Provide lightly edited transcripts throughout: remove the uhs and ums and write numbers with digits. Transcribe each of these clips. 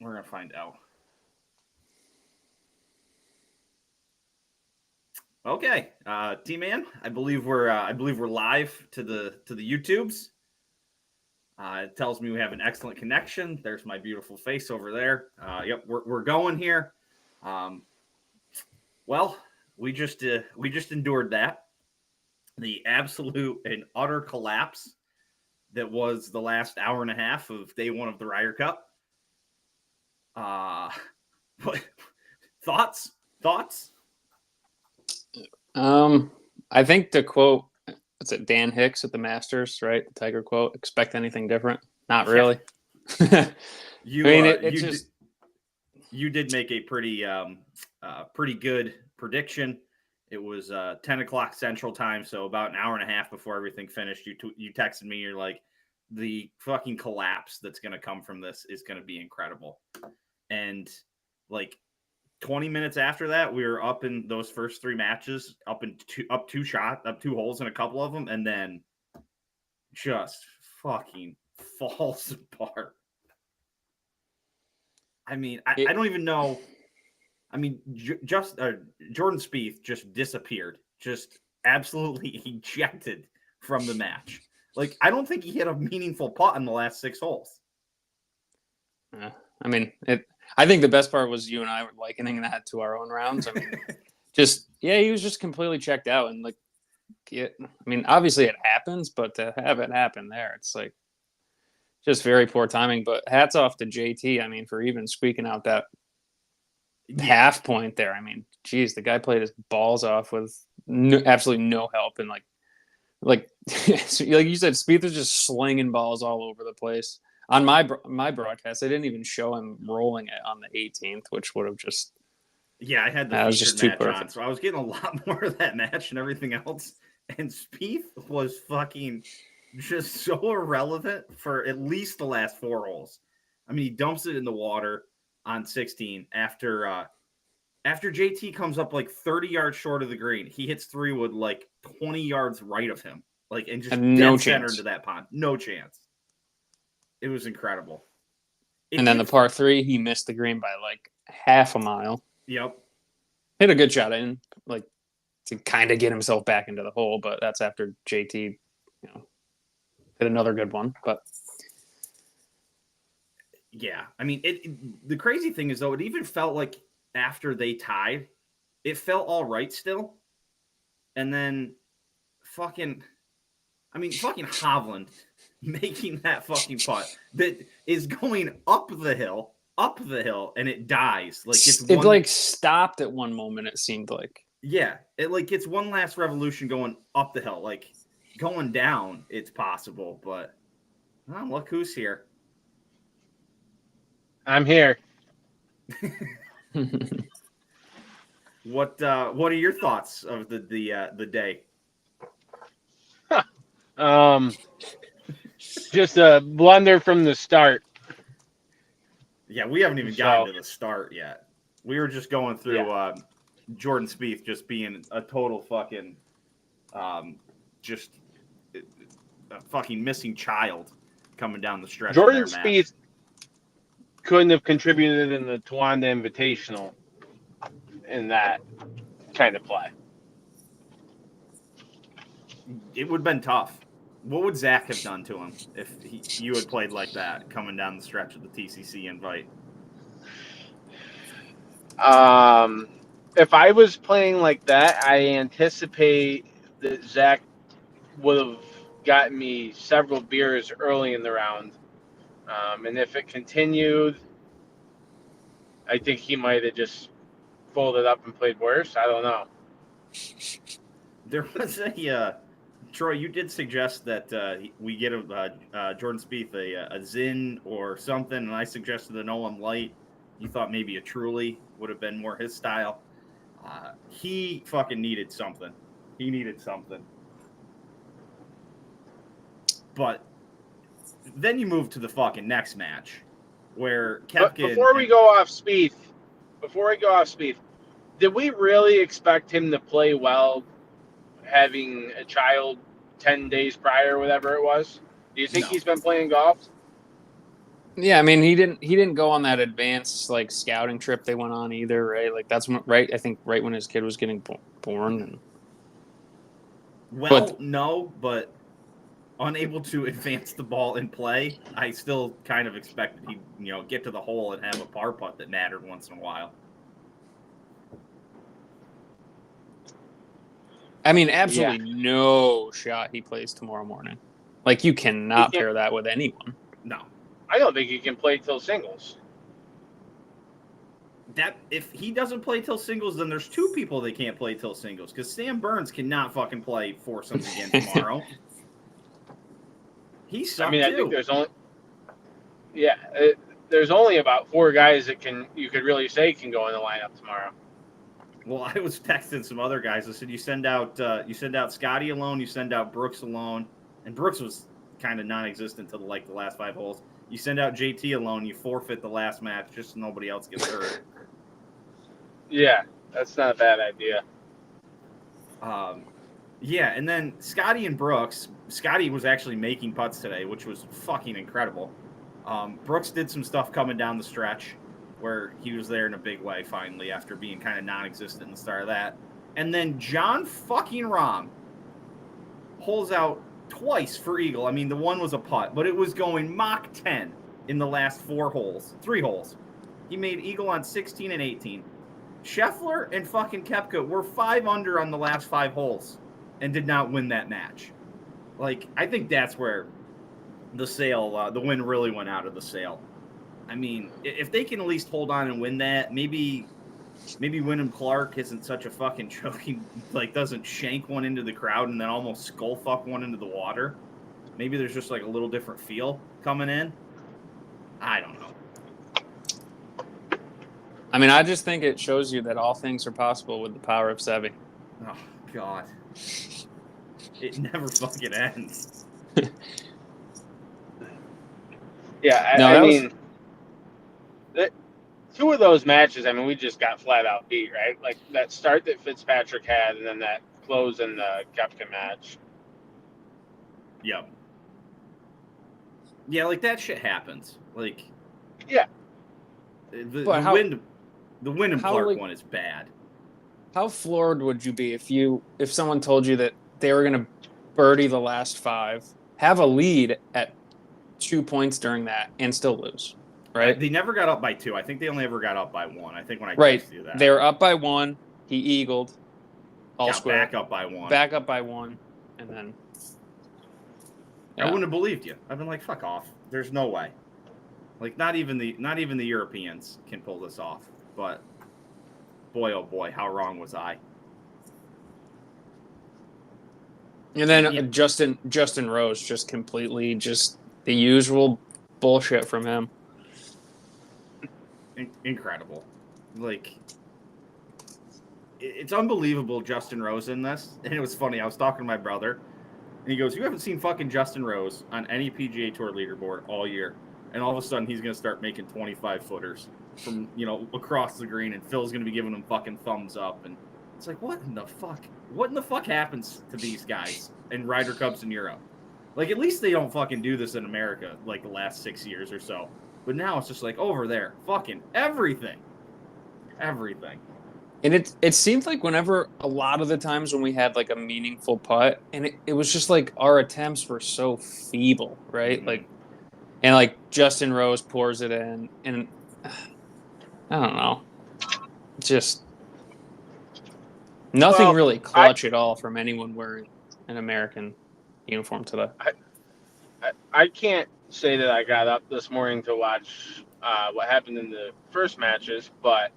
We're gonna find out. Okay, T-Man, I believe we're live to the YouTubes. It tells me we have an excellent connection. There's my beautiful face over there. Yep, we're going here. Um, well, we just endured that, the absolute and utter collapse that was the last hour and a half of day one of the Ryder Cup. Uh, what thoughts? Thoughts? I think the quote, what's it, Dan Hicks at the Masters, right? The Tiger quote, expect anything different? Not really. I mean, it just... You did make a pretty good prediction. It was 10 o'clock Central Time, so about an hour and a half before everything finished. You texted me. You're like, the fucking collapse that's going to come from this is going to be incredible. And like 20 minutes after that, we were up in those first three matches, up two holes in a couple of them, and then just fucking falls apart. I mean, I don't even know. I mean, Jordan Spieth just disappeared, just absolutely ejected from the match. Like, I don't think he hit a meaningful putt in the last 6 holes. I mean, I think the best part was you and I were likening that to our own rounds. I mean, he was just completely checked out. And, like, I mean, obviously it happens, but to have it happen there, it's like just very poor timing. But hats off to JT, I mean, for even squeaking out that half point there. I mean, geez, the guy played his balls off with absolutely no help. And, like you said, Spieth was just slinging balls all over the place. On my broadcast, they didn't even show him rolling it on the 18th, which would have just... Yeah, I had the featured match on, so I was getting a lot more of that match and everything else. And Spieth was fucking just so irrelevant for at least the last 4 holes. I mean, he dumps it in the water on 16 after JT comes up like 30 yards short of the green. He hits 3-wood like 20 yards right of him, like, and just dead center into that pond. No chance. It was incredible. And then the par 3, he missed the green by like half a mile. Yep. Hit a good shot in, like, to kind of get himself back into the hole, but that's after JT, hit another good one. But yeah, I mean, the crazy thing is, though, it even felt like after they tied, it felt all right still. And then fucking Hovland making that fucking putt that is going up the hill, and it dies. Like, it like stopped at one moment, it seemed like. Yeah, it like gets one last revolution going up the hill. Like, going down, it's possible, but look who's here. I'm here. What are your thoughts of the day? Just a blunder from the start. Yeah, we haven't even gotten to the start yet. We were just going through Jordan Spieth just being a total fucking just a fucking missing child coming down the stretch. Jordan Spieth couldn't have contributed in the Tawanda Invitational in that kind of play. It would have been tough. What would Zach have done to him if you had played like that coming down the stretch of the TCC invite? If I was playing like that, I anticipate that Zach would have gotten me several beers early in the round. And if it continued, I think he might have just folded up and played worse. I don't know. There was a Troy, you did suggest that we get Jordan Spieth a Zin or something, and I suggested an Olam Light. You thought maybe a Truly would have been more his style. He fucking needed something. But then you move to the fucking next match where Koepka... Before we go off Spieth, did we really expect him to play well having a child 10 days prior, whatever it was? Do you think he's been playing golf? Yeah, I mean, he didn't go on that advanced like scouting trip they went on either, right? Like that's right. I think right when his kid was getting born. And, Well, no, but unable to advance the ball in play, I still kind of expected he'd get to the hole and have a par putt that mattered once in a while. I mean, absolutely no shot he plays tomorrow morning. Like you cannot pair that with anyone. No. I don't think he can play till singles. That if he doesn't play till singles, then there's two people that can't play till singles because Sam Burns cannot fucking play foursomes again tomorrow. He sucked too. I think there's only there's only about 4 guys that you could really say can go in the lineup tomorrow. Well, I was texting some other guys. I said you send out Scotty alone, you send out Brooks alone, and Brooks was kind of non-existent to the last 5 holes. You send out JT alone, you forfeit the last match just so nobody else gets hurt. Yeah, that's not a bad idea. Yeah, and then Scotty and Brooks. Scotty was actually making putts today, which was fucking incredible. Brooks did some stuff coming down the stretch where he was there in a big way finally after being kind of non-existent in the start of that. And then John fucking Rahm holes out twice for eagle. I mean, the one was a putt, but it was going Mach 10 in the last 3 holes. He made eagle on 16 and 18. Scheffler and fucking Koepka were 5 under on the last 5 holes and did not win that match. Like, I think that's where the win really went out of the sail. I mean, if they can at least hold on and win that, maybe Wyndham Clark isn't such a fucking joke. He doesn't shank one into the crowd and then almost skull fuck one into the water. Maybe there's just like a little different feel coming in. I don't know. I mean, I just think it shows you that all things are possible with the power of Seve. Oh God, it never fucking ends. Yeah, I mean, 2 of those matches, I mean, we just got flat out beat, right? Like that start that Fitzpatrick had, and then that close in the Koepka match. Yep. Yeah, like that shit happens. Like, yeah, the Wyndham Clark one is bad. How floored would you be if someone told you that they were going to birdie the last 5, have a lead at 2 points during that, and still lose? Right? They never got up by 2. I think they only ever got up by 1. I think when I texted you that. They were up by 1. He eagled. All square. Back up by 1. Back up by 1, and then. Yeah. I wouldn't have believed you. I've been like, fuck off. There's no way. Like not even the Europeans can pull this off. But boy, oh boy, how wrong was I? And then Justin Rose just completely just the usual bullshit from him. Incredible. Like, it's unbelievable Justin Rose in this. And it was funny. I was talking to my brother, and he goes, you haven't seen fucking Justin Rose on any PGA Tour leaderboard all year. And all of a sudden, he's going to start making 25-footers from, across the green, and Phil's going to be giving him fucking thumbs up. And it's like, what in the fuck? What in the fuck happens to these guys in Ryder Cups in Europe? Like, at least they don't fucking do this in America, like, the last 6 years or so. But now it's just like, over there, fucking everything. Everything. And it seemed like whenever, a lot of the times when we had, like, a meaningful putt, and it was just, like, our attempts were so feeble, right? Mm-hmm. Like, Justin Rose pours it in, and I don't know. Just nothing really clutch at all from anyone wearing an American uniform today. I can't say that I got up this morning to watch what happened in the first matches, but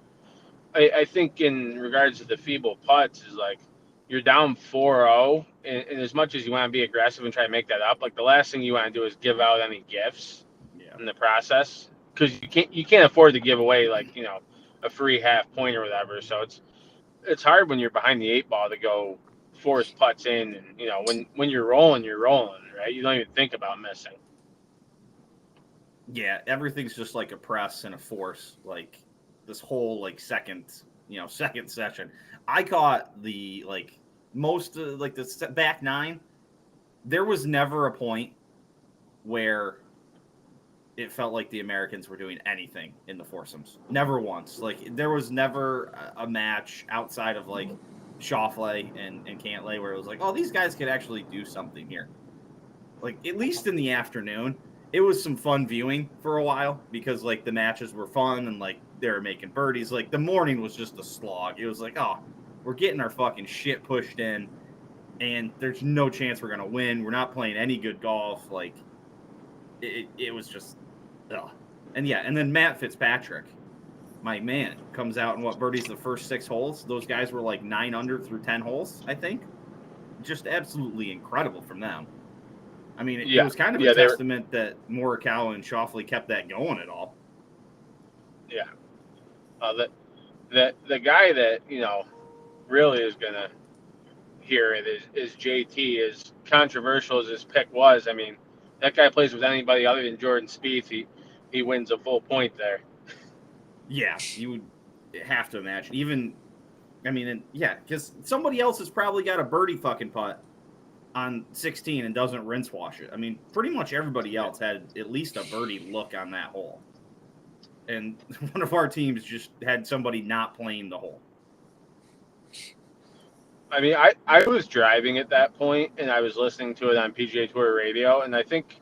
I think in regards to the feeble putts is like you're down 4-0, and as much as you want to be aggressive and try to make that up, like the last thing you want to do is give out any gifts in the process, because you can't afford to give away a free half point or whatever. So it's hard when you're behind the 8 ball to go force putts in, and when you're rolling, right? You don't even think about missing. Yeah, everything's just like a press and a force. Like this whole second session, I caught the most the back 9. There was never a point where it felt like the Americans were doing anything in the foursomes. Never once. Like there was never a match outside of like Schauffele and Cantlay where it was like, oh, these guys could actually do something here. Like at least in the afternoon, it was some fun viewing for a while because like the matches were fun and like they were making birdies. Like the morning was just a slog. It was like, oh, we're getting our fucking shit pushed in, and there's no chance we're gonna win. We're not playing any good golf. Like it was just, ugh. And yeah, and then Matt Fitzpatrick, my man, comes out and birdies the first 6 holes. Those guys were like 9 under through 10 holes, I think. Just absolutely incredible from them. I mean, it was kind of a testament that Morikawa and Schauffele kept that going at all. Yeah. The guy that, really is going to hear it is JT. As controversial as his pick was, I mean, that guy plays with anybody other than Jordan Spieth. He wins a full point there. Yeah, you would have to imagine. Even, I mean, because somebody else has probably got a birdie fucking putt on 16 and doesn't rinse wash it. I mean, pretty much everybody else had at least a birdie look on that hole. And one of our teams just had somebody not playing the hole. I mean, I was driving at that point, and I was listening to it on PGA Tour radio, and I think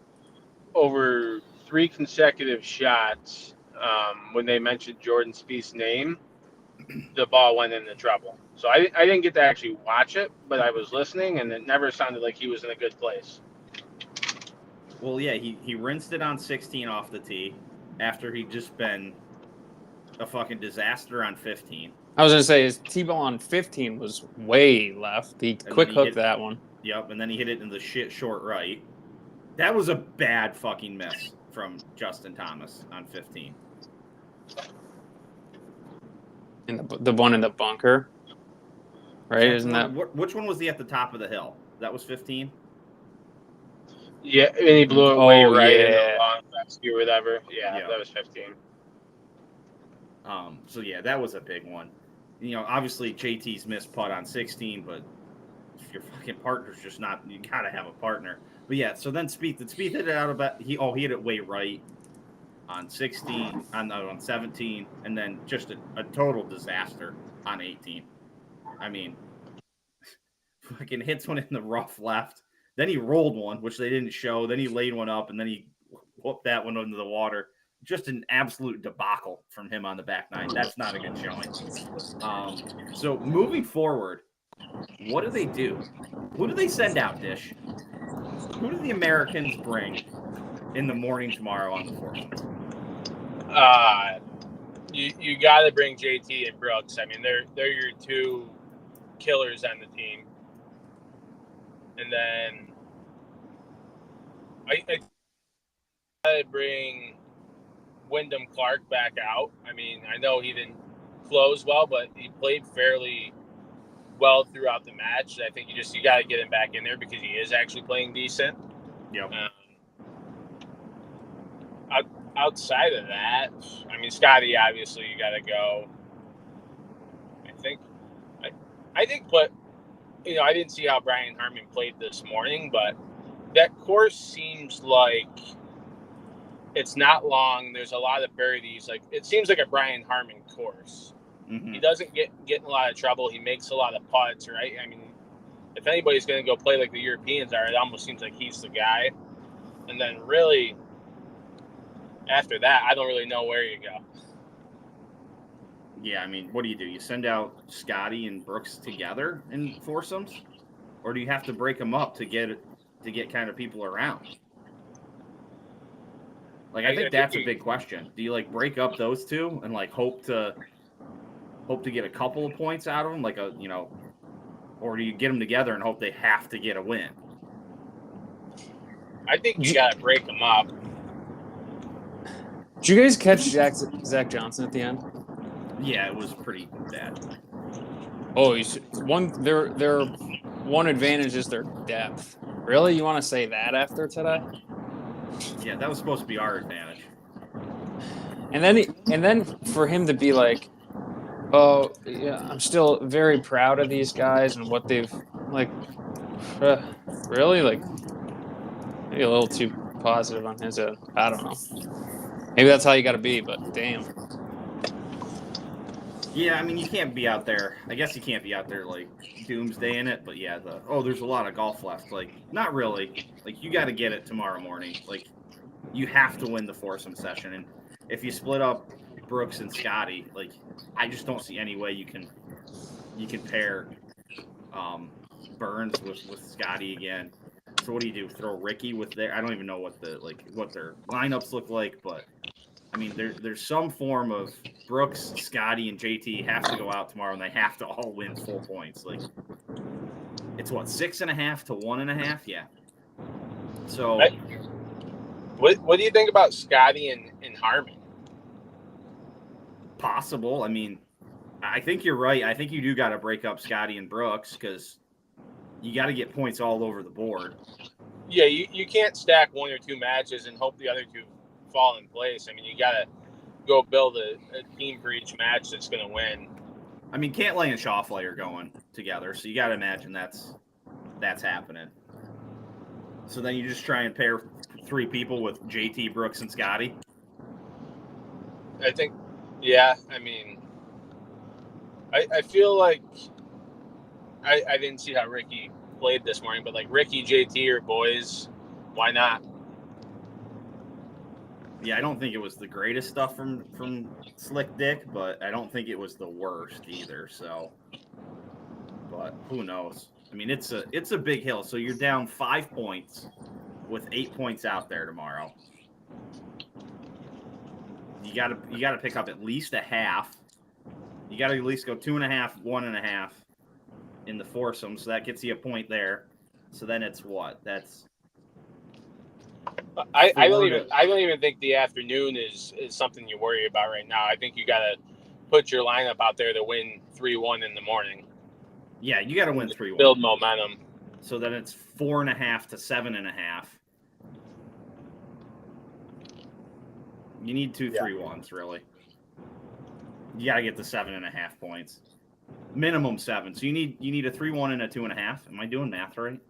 over 3 consecutive shots, when they mentioned Jordan Spieth's name, the ball went into trouble. So I didn't get to actually watch it, but I was listening, and it never sounded like he was in a good place. Well, yeah, he rinsed it on 16 off the tee after he'd just been a fucking disaster on 15. I was going to say his T-ball on 15 was way left. He quick hooked that one. Yep, and then he hit it in the shit short right. That was a bad fucking miss from Justin Thomas on 15. And the one in the bunker, right? Isn't that which one was he at the top of the hill? That was 15. Yeah, and he blew it way right in the long rescue or whatever. Yeah, that was 15. So yeah, that was a big one. Obviously JT's missed putt on 16, but if your fucking partner's just not, you gotta have a partner. But yeah, so then Spieth hit it out about he hit it way right on 16, on 17, and then just a total disaster on 18. I mean, fucking hits one in the rough left. Then he rolled one, which they didn't show. Then he laid one up, and then he whooped that one into the water. Just an absolute debacle from him on the back nine. That's not a good showing. So moving forward, what do they do? Who do they send out, Dish? Who do the Americans bring in the morning tomorrow on the 4th? You got to bring JT and Brooks. I mean, they're your 2 killers on the team. And then I got to bring Wyndham Clark back out. I mean, I know he didn't close well, but he played fairly well throughout the match. I think you got to get him back in there because he is actually playing decent. Yep. Outside of that, I mean, Scotty, obviously you got to go. I think, but I didn't see how Brian Harman played this morning, but that course seems like it's not long. There's a lot of birdies. Like it seems like a Brian Harman course. Mm-hmm. He doesn't get in a lot of trouble. He makes a lot of putts, right? I mean, if anybody's going to go play like the Europeans are, it almost seems like he's the guy. And then really, after that, I don't really know where you go. Yeah, I mean, what do? You send out Scotty and Brooks together in foursomes? Or do you have to break them up to get kind of people around? Like, I think that's a big question. Do you, break up those 2 and, hope to get a couple of points out of them? Or do you get them together and hope they have to get a win? I think you got to break them up. Did you guys catch Zach Johnson at the end? Yeah, it was pretty bad. Oh, their one advantage is their depth. Really? You want to say that after today? Yeah, that was supposed to be our advantage. And then for him to be like, oh, yeah, I'm still very proud of these guys and what they've really maybe a little too positive on his end. I don't know. Maybe that's how you got to be, but damn. Yeah, I mean, you can't be out there. I guess you can't be out there like doomsday in it. But yeah, there's a lot of golf left. Like, not really. Like, you got to get it tomorrow morning. Like, you have to win the foursome session. And if you split up Brooks and Scotty, like, I just don't see any way you can pair Burns with Scotty again. So what do you do? Throw Ricky with their? I don't even know what their lineups look like, but I mean, there's some form of Brooks, Scotty, and JT have to go out tomorrow, and they have to all win full points. Like, it's what, 6.5 to 1.5? Yeah. So, what do you think about Scotty and Harmon? Possible. I mean, I think you're right. I think you do got to break up Scotty and Brooks because you got to get points all over the board. Yeah, you can't stack one or two matches and hope the other two fall in place. I mean, you got to go build a team for each match that's going to win. I mean, Cantlay and Schauffele are going together, so you got to imagine that's happening. So then you just try and pair three people with JT, Brooks, and Scotty. I think, yeah. I mean, I feel like I didn't see how Ricky played this morning, but like Ricky, JT are boys. Why not? Yeah, I don't think it was the greatest stuff from Slick Dick, but I don't think it was the worst either. So, but who knows? I mean, it's a big hill. So you're down 5 points with 8 points out there tomorrow. You gotta pick up at least a half. You gotta at least go 2.5, 1.5 in the foursome. So that gets you a point there. So then it's what? That's I don't even think the afternoon is something you worry about right now. I think you got to put your lineup out there to win 3-1 in the morning. Yeah, you got to win 3-1. Build momentum. So then it's 4.5 to 7.5. You need 2 3-1s, really. You got to get to 7.5 points, minimum 7. So you need a 3-1 and a 2.5. Am I doing math right?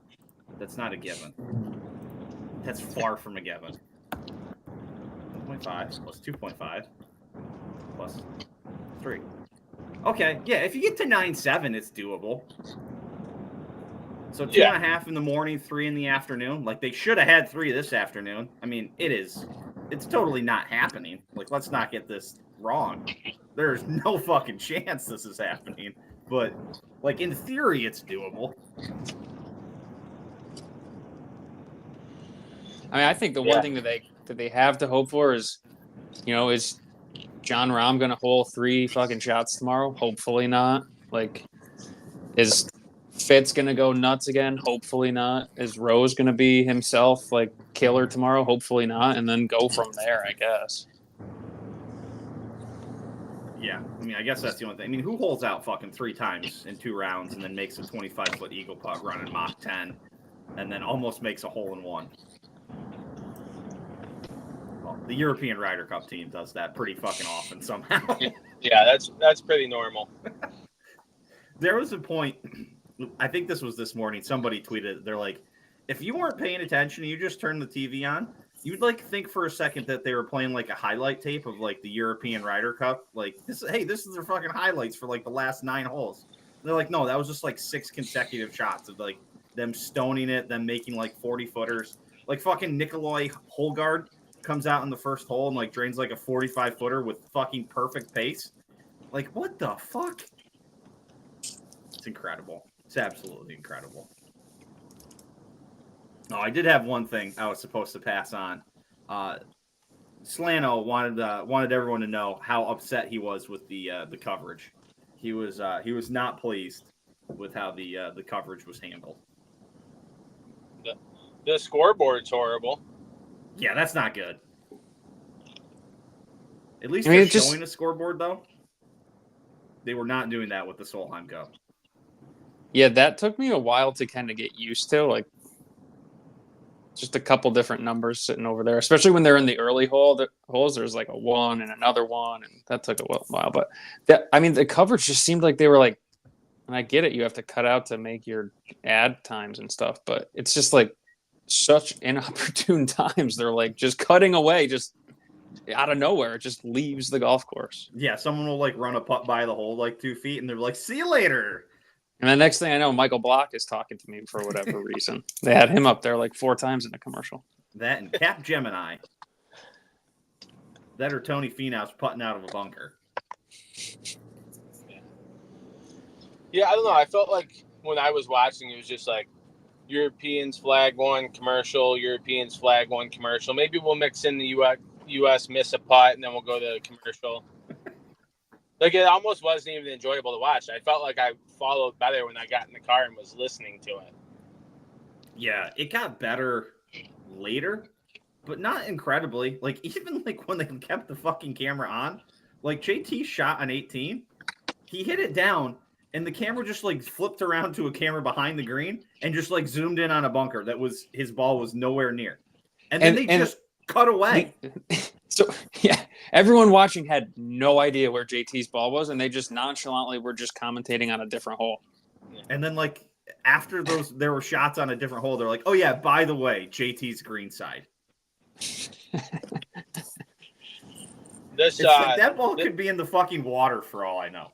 That's not a given. That's far from a given. 1.5 plus 2.5 plus 3. Okay, yeah, if you get to 9-7, it's doable. So 2.5 in the morning, 3 in the afternoon. Like, they should have had 3 this afternoon. I mean, it's totally not happening. Like, let's not get this wrong. There's no fucking chance this is happening. But, like, in theory, it's doable. I mean, I think the one thing that they have to hope for is, is John Rahm going to hole 3 fucking shots tomorrow? Hopefully not. Like, is Fitz going to go nuts again? Hopefully not. Is Rose going to be himself, like, killer tomorrow? Hopefully not. And then go from there, I guess. Yeah, I mean, I guess that's the only thing. I mean, who holds out fucking 3 times in 2 rounds and then makes a 25-foot eagle putt running Mach 10 and then almost makes a hole-in-one? Well, the European Ryder Cup team does that pretty fucking often somehow. Yeah, that's pretty normal. There was a point, I think this was this morning, somebody tweeted, they're like, if you weren't paying attention and you just turned the TV on, you'd like think for a second that they were playing like a highlight tape of like the European Ryder Cup. Like, this is their fucking highlights for like the last 9 holes. And they're like, no, that was just like 6 consecutive shots of like them stoning it, them making like 40-footers. Like fucking Nikolai Holgaard comes out in the first hole and like drains like a 45-footer with fucking perfect pace. Like, what the fuck? It's incredible. It's absolutely incredible. Oh, I did have one thing I was supposed to pass on. Slano wanted everyone to know how upset he was with the coverage. He was not pleased with how the coverage was handled. The scoreboard's horrible. Yeah, that's not good. At least they're showing a scoreboard, though. They were not doing that with the Solheim Cup. Yeah, that took me a while to kind of get used to. Like, just a couple different numbers sitting over there, especially when they're in the early holes. There's like a 1 and another 1, and that took a while. But the coverage just seemed like they were like, and I get it, you have to cut out to make your ad times and stuff, but it's just like such inopportune times. They're like just cutting away, just out of nowhere. It just leaves the golf course. Yeah, someone will like run a putt by the hole like 2 feet, and they're like, "See you later." And the next thing I know, Michael Block is talking to me for whatever reason. They had him up there like 4 times in the commercial. That and Cap Gemini. That or Tony Finau's putting out of a bunker. Yeah, I don't know. I felt like when I was watching, it was just like Europeans flag one commercial, Europeans flag one commercial. Maybe we'll mix in the U.S. miss a putt, and then we'll go to commercial. Like, it almost wasn't even enjoyable to watch. I felt like I followed better when I got in the car and was listening to it. Yeah, it got better later, but not incredibly. Like, even like when they kept the fucking camera on, like JT shot on 18, he hit it down, and the camera just like flipped around to a camera behind the green and just like zoomed in on a bunker that was his ball was nowhere near. And then they just cut away. So, yeah, everyone watching had no idea where JT's ball was, and they just nonchalantly were just commentating on a different hole. And then, like, after those, there were shots on a different hole. They're like, oh, yeah, by the way, JT's green side. That ball could be in the fucking water for all I know.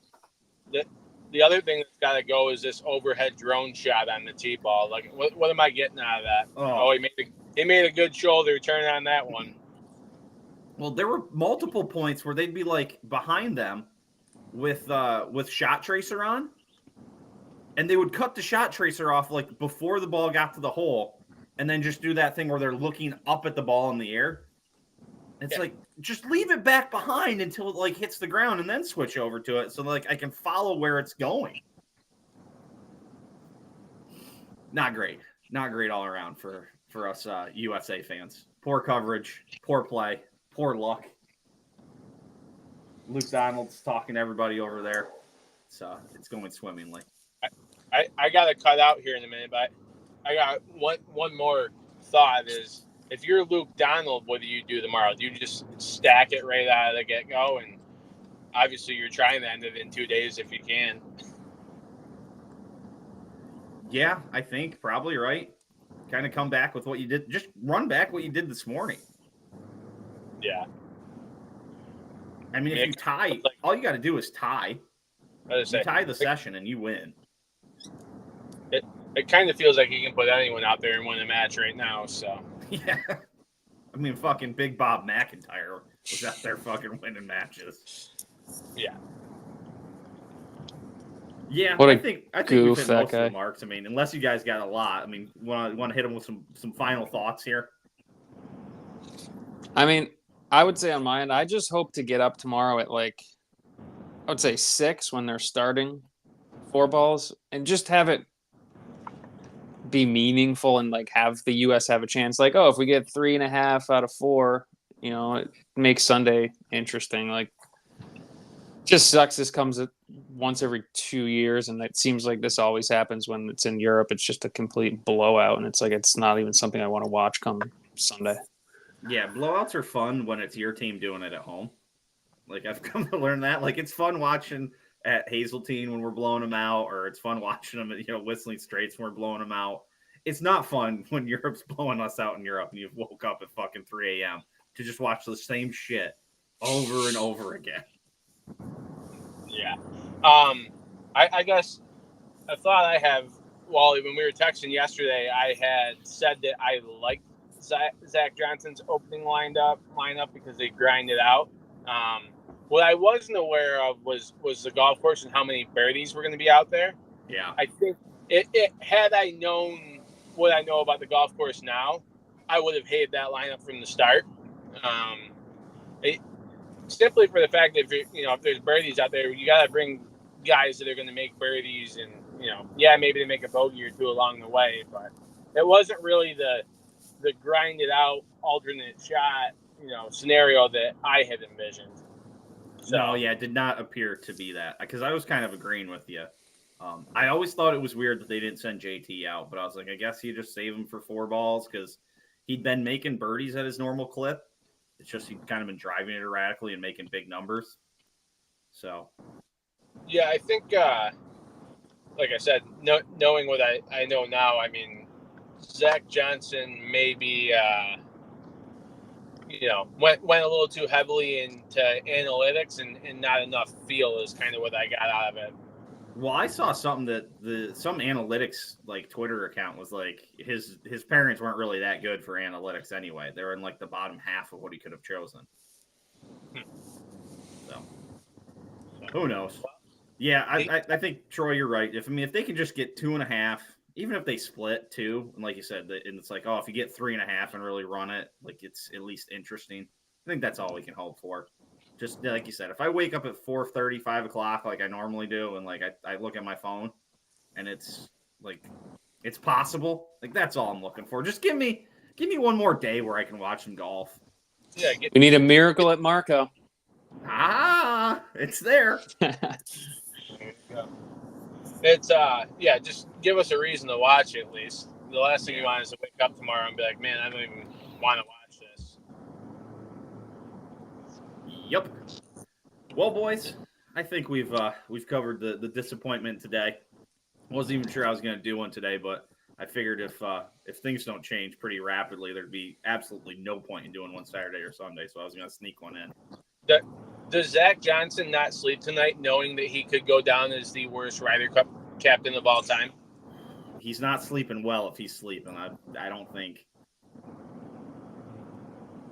The other thing that's got to go is this overhead drone shot on the tee ball. Like, what am I getting out of that? Oh, he made a good shoulder turn on that one. Well, there were multiple points where they'd be like behind them with shot tracer on, and they would cut the shot tracer off like before the ball got to the hole, and then just do that thing where they're looking up at the ball in the air. It's like, just leave it back behind until it like hits the ground and then switch over to it so like I can follow where it's going. Not great all around for us USA fans. Poor coverage, poor play. Poor luck. Luke Donald's talking to everybody over there. So it's going swimmingly. I got to cut out here in a minute, but I got one more thought is, if you're Luke Donald, what do you do tomorrow? Do you just stack it right out of the get-go? And obviously you're trying to end it in 2 days if you can. Yeah, I think probably right. Kind of come back with what you did. Just run back what you did this morning. Yeah. I mean, if you tie, all you got to do is tie. You tie the session and you win. It kind of feels like you can put anyone out there and win a match right now. So yeah, I mean, fucking Big Bob McIntyre was out there fucking winning matches. Yeah. Yeah, what I think we've hit most of guy. the marks. I mean, unless you guys got a lot. I mean, want to hit them with some final thoughts here? I mean, I would say on my end, I just hope to get up tomorrow at like, I would say 6 when they're starting 4 balls, and just have it be meaningful and like have the U.S. have a chance. Like, oh, if we get 3.5 out of 4, you know, it makes Sunday interesting. Like, just sucks. This comes once every 2 years, and it seems like this always happens when it's in Europe. It's just a complete blowout, and it's like it's not even something I want to watch come Sunday. Yeah, blowouts are fun when it's your team doing it at home. Like, I've come to learn that. Like, it's fun watching at Hazeltine when we're blowing them out, or it's fun watching them at, Whistling Straits when we're blowing them out. It's not fun when Europe's blowing us out in Europe and you've woke up at fucking 3 a.m. to just watch the same shit over and over again. Yeah. I guess a thought I have, Wally, when we were texting yesterday, I had said that I liked Zach Johnson's opening lineup because they grind it out. What I wasn't aware of was the golf course and how many birdies were going to be out there. Yeah. I think it had I known what I know about the golf course now, I would have hated that lineup from the start. Simply for the fact that if there's birdies out there, you got to bring guys that are going to make birdies, and maybe they make a bogey or two along the way, but it wasn't really the grinded out alternate shot scenario that I had envisioned. So, no, yeah, it did not appear to be that, because I was kind of agreeing with you. I always thought it was weird that they didn't send JT out, but I was like, I guess you just save him for 4 balls because he'd been making birdies at his normal clip. It's just he'd kind of been driving it erratically and making big numbers. So, yeah, I think, like I said, knowing what I know now, I mean, Zach Johnson maybe, went a little too heavily into analytics and not enough feel is kind of what I got out of it. Well, I saw something that some analytics like Twitter account was like his parents weren't really that good for analytics anyway. They were in like the bottom half of what he could have chosen. So who knows? Yeah, I think Troy, you're right. If they can just get 2.5, even if they split 2, and like you said, and it's like, oh, if you get 3.5 and really run it, like it's at least interesting. I think that's all we can hope for. Just like you said, if I wake up at 4:30, 5 o'clock like I normally do, and like I look at my phone, and it's like it's possible, like that's all I'm looking for. Just give me one more day where I can watch some golf. Yeah, We need a miracle at Marco. It's there. It's just give us a reason to watch it at least. The last thing you want is to wake up tomorrow and be like, man, I don't even want to watch this. Yep. Well, boys, I think we've covered the disappointment today. Wasn't even sure I was going to do one today, but I figured if things don't change pretty rapidly, there'd be absolutely no point in doing one Saturday or Sunday. So I was going to sneak one in. Does Zach Johnson not sleep tonight, knowing that he could go down as the worst Ryder Cup captain of all time? He's not sleeping well if he's sleeping. I don't think.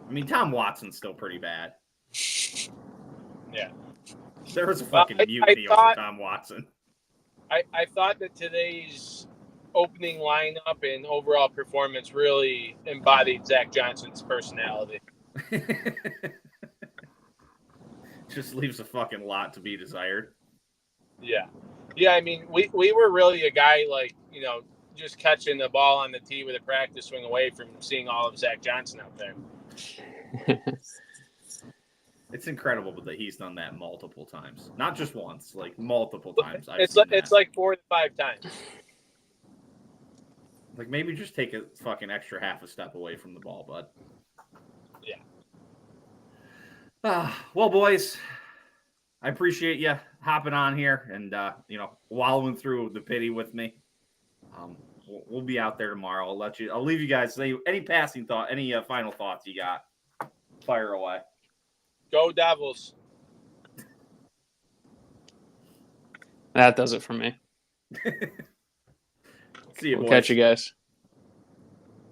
I mean, Tom Watson's still pretty bad. Yeah. There was a fucking mutiny over Tom Watson. I thought that today's opening lineup and overall performance really embodied Zach Johnson's personality. Just leaves a fucking lot to be desired. Yeah. Yeah, I mean, we were really a guy like, just catching the ball on the tee with a practice swing away from seeing all of Zach Johnson out there. It's incredible that he's done that multiple times. Not just once, like multiple times. It's like 4 to 5 times. Like maybe just take a fucking extra half a step away from the ball, bud. Yeah. Well, boys, I appreciate you hopping on here and wallowing through the pity with me. We'll be out there tomorrow. I'll leave you guys. Any passing thought, any final thoughts you got? Fire away. Go Devils. That does it for me. See you, boys. We'll catch you guys.